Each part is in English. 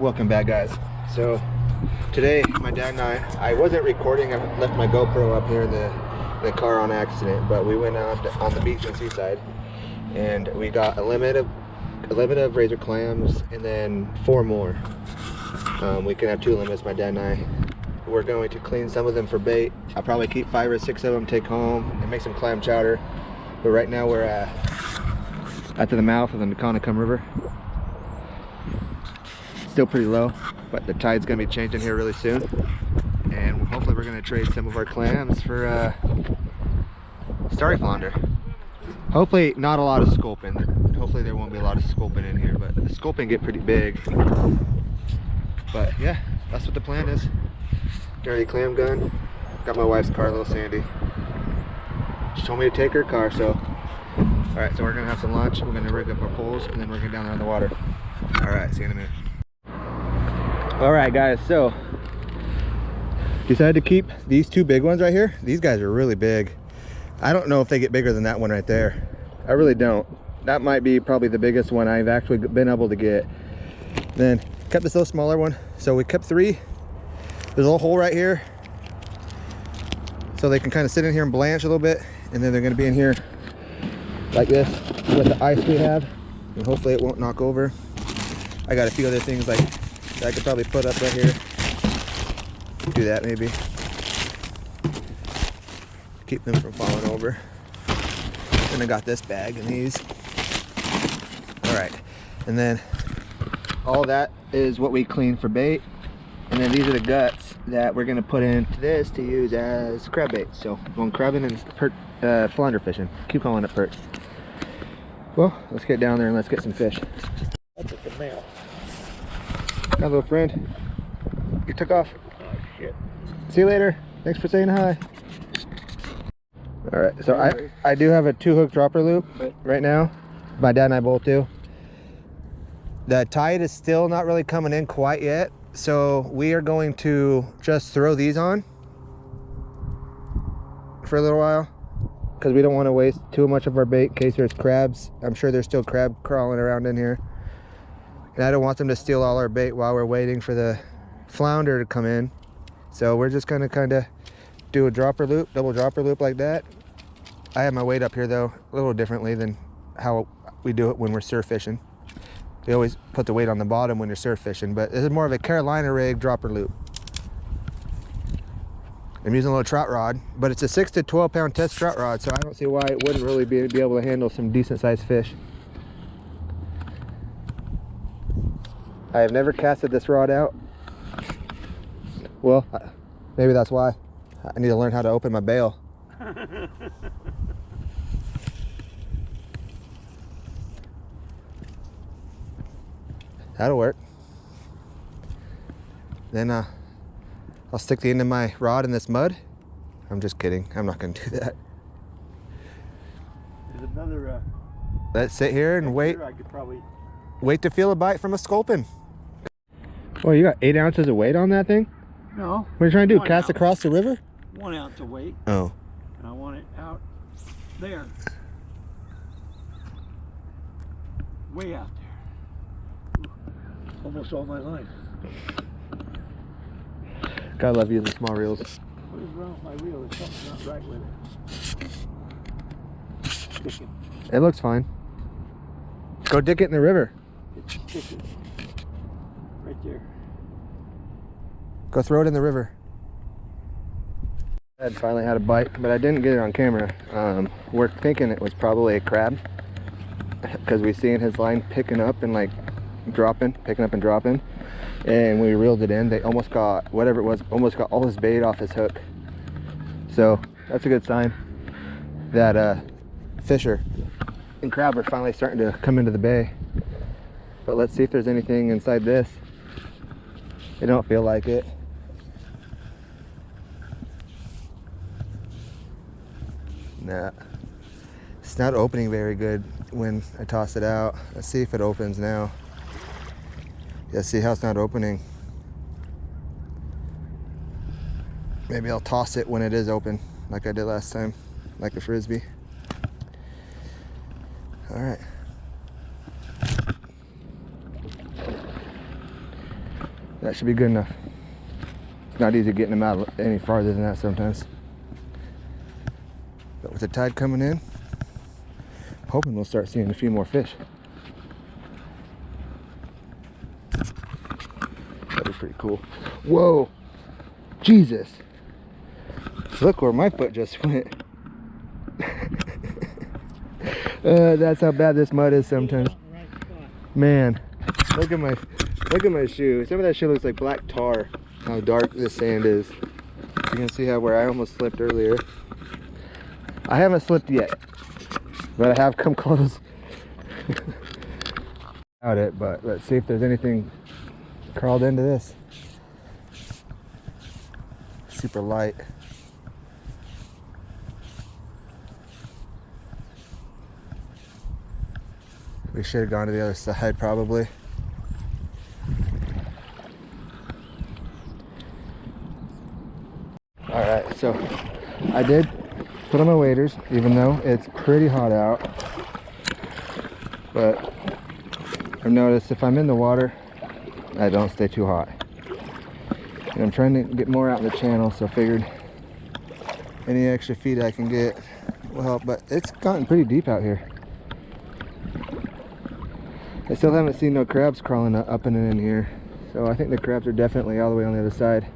Welcome back, guys. So today my dad and I wasn't recording. I left my GoPro up here in the car on accident, but we went out on the beach in Seaside and we got a limit of razor clams and then 4 more. We can have 2 limits, my dad and I. We're going to clean some of them for bait. I'll probably keep 5 or 6 of them, take home and make some clam chowder. But right now we're at the mouth of the Naconacum River. Still pretty low, but the tide's gonna be changing here really soon, and hopefully we're gonna trade some of our clams for starry flounder. Hopefully not a lot of sculpin. Hopefully there won't be a lot of sculpin in here, but the sculpin get pretty big. But yeah, that's what the plan is. Dirty clam gun. Got my wife's car, little Sandy. She told me to take her car, so all right, so we're gonna have some lunch, we're gonna rig up our poles, and then we're gonna get down there on the water. All right, see you in a minute. All right, guys, so decided to keep these 2 big ones right here. These guys are really big. I don't know if they get bigger than that one right there. I really don't. That might be probably the biggest one I've actually been able to get. Then kept this little smaller one. So we kept 3. There's a little hole right here, so they can kind of sit in here and blanch a little bit, and then they're going to be in here like this with the ice we have, and hopefully it won't knock over. I got a few other things like that I could probably put up right here. Do that maybe. Keep them from falling over. And I got this bag and these. All right, and then all that is what we clean for bait, and then these are the guts that we're gonna put into this to use as crab bait. So going crabbing and flounder fishing. Keep calling it perch. Well, let's get down there and let's get some fish. That's a good mail. Got a little friend. You took off. Oh shit. See you later. Thanks for saying hi. All right, so I do have a 2-hook dropper loop right now. My dad and I both do. The tide is still not really coming in quite yet, so we are going to just throw these on for a little while because we don't want to waste too much of our bait in case there's crabs. I'm sure there's still crab crawling around in here, and I don't want them to steal all our bait while we're waiting for the flounder to come in. So we're just gonna kind of do a dropper loop, double dropper loop like that. I have my weight up here though a little differently than how we do it when we're surf fishing. We always put the weight on the bottom when you're surf fishing, but this is more of a Carolina rig dropper loop. I'm using a little trout rod, but it's a 6 to 12 pound test trout rod, so I don't see why it wouldn't really be able to handle some decent sized fish. I have never casted this rod out. Well, maybe that's why. I need to learn how to open my bail. That'll work. Then I'll stick the end of my rod in this mud. I'm just kidding. I'm not going to do that. There's another. Let's sit here and wait. I could probably wait to feel a bite from a sculpin. Oh, you got 8 ounces of weight on that thing? No. What are you trying to do? 1 Cast ounce. across the river? 1 ounce of weight. Oh. And I want it out there. Way out there. Ooh, almost all my line. God love using small reels. What is wrong with my reel? There's something not right with it. Sticking. It looks fine. Go dig it in the river. It's sticking. Right there. Go throw it in the river. I finally had a bite, but I didn't get it on camera. We're thinking it was probably a crab because we seen his line picking up and like dropping, picking up and dropping, and we reeled it in. They almost got whatever it was, almost got all his bait off his hook. So that's a good sign that fisher and crab are finally starting to come into the bay. But let's see if there's anything inside this. They don't feel like it. Nah, it's not opening very good when I toss it out. Let's see if it opens now. Yeah, see how it's not opening. Maybe I'll toss it when it is open, like I did last time, like a frisbee. All right. That should be good enough. It's not easy getting them out any farther than that sometimes. But with the tide coming in, I'm hoping we'll start seeing a few more fish. That'd be pretty cool. Whoa! Jesus! Look where my foot just went. That's how bad this mud is sometimes. Man, look at my shoe. Some of that shit looks like black tar. How dark this sand is. You can see how where I almost slipped earlier. I haven't slipped yet, but I have come close. Out it, but let's see if there's anything crawled into this. Super light. We should have gone to the other side probably. Alright, so I did put on my waders, even though it's pretty hot out. But I've noticed if I'm in the water, I don't stay too hot. And I'm trying to get more out in the channel, so I figured any extra feed I can get will help. But it's gotten pretty deep out here. I still haven't seen no crabs crawling up and in here. So I think the crabs are definitely all the way on the other side.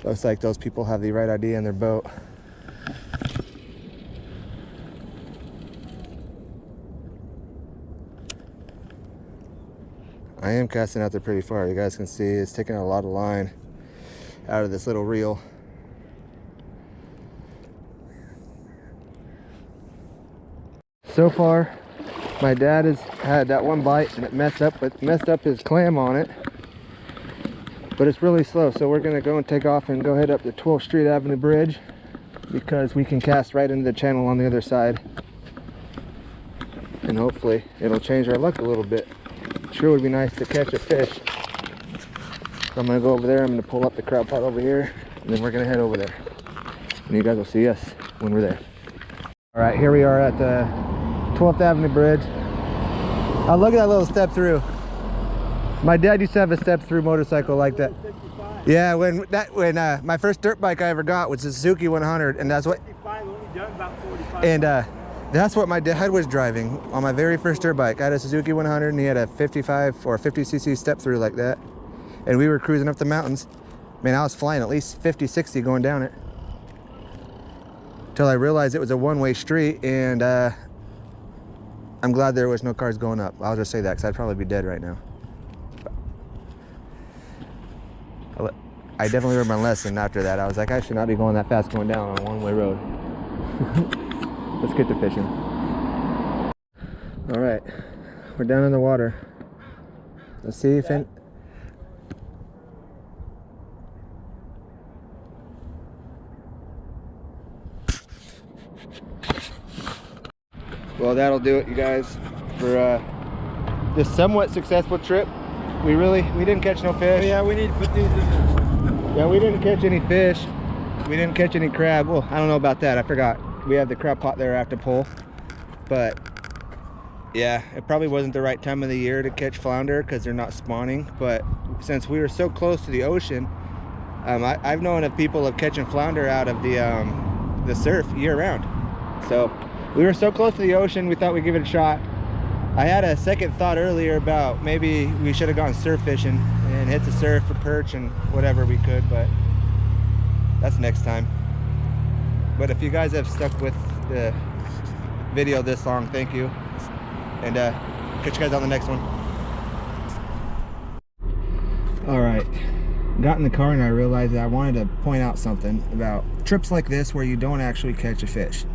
Looks like those people have the right idea in their boat. I am casting out there pretty far. You guys can see it's taking a lot of line out of this little reel. So far, my dad has had that one bite and it messed up his clam on it. But it's really slow, so we're gonna go and take off and go head up the 12th Street Avenue Bridge because we can cast right into the channel on the other side. And hopefully it'll change our luck a little bit. Sure would be nice to catch a fish. So I'm gonna go over there, I'm gonna pull up the crab pot over here, and then we're gonna head over there. And you guys will see us when we're there. All right, here we are at the 12th Avenue Bridge. Oh, look at that little step through. My dad used to have a step through motorcycle like that. Yeah, when my first dirt bike I ever got was a Suzuki 100, and that's what. And that's what my dad was driving on my very first dirt bike. I had a Suzuki 100, and he had a 55 or 50cc step through like that. And we were cruising up the mountains. Man, I was flying at least 50, 60 going down it. Till I realized it was a one-way street, and I'm glad there was no cars going up. I'll just say that, because I'd probably be dead right now. I definitely learned my lesson after that. I was like, I should not be going that fast going down on a one-way road. Let's get to fishing. All right, we're down in the water. Let's see if well, that'll do it, you guys, for this somewhat successful trip. We didn't catch no fish. Oh, yeah, we need to put these in there. Yeah, we didn't catch any fish. We didn't catch any crab. Well, I don't know about that. I forgot. We have the crab pot there I have to pull. But yeah, it probably wasn't the right time of the year to catch flounder because they're not spawning. But since we were so close to the ocean, I've known of people of catching flounder out of the surf year round. So we were so close to the ocean, we thought we'd give it a shot. I had a second thought earlier about maybe we should have gone surf fishing and hit the surf for perch and whatever we could, but that's next time. But if you guys have stuck with the video this long, thank you. And catch you guys on the next one. All right, got in the car and I realized that I wanted to point out something about trips like this where you don't actually catch a fish.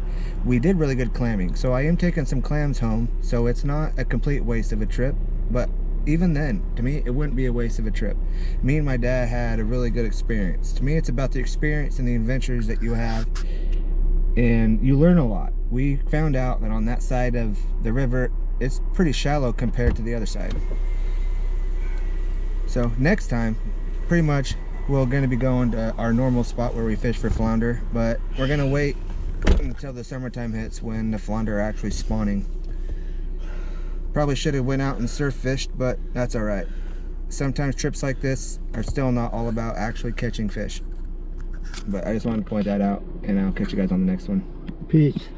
We did really good clamming, so I am taking some clams home, so it's not a complete waste of a trip. But even then, to me, it wouldn't be a waste of a trip. Me and my dad had a really good experience. To me, it's about the experience and the adventures that you have, and you learn a lot. We found out that on that side of the river, it's pretty shallow compared to the other side. So next time, pretty much, we're going to be going to our normal spot where we fish for flounder, but we're going to wait until the summertime hits when the flounder are actually spawning. Probably should have went out and surf fished, but that's all right. sometimes trips like this are still not all about actually catching fish. But I just wanted to point that out, and I'll catch you guys on the next one. Peace.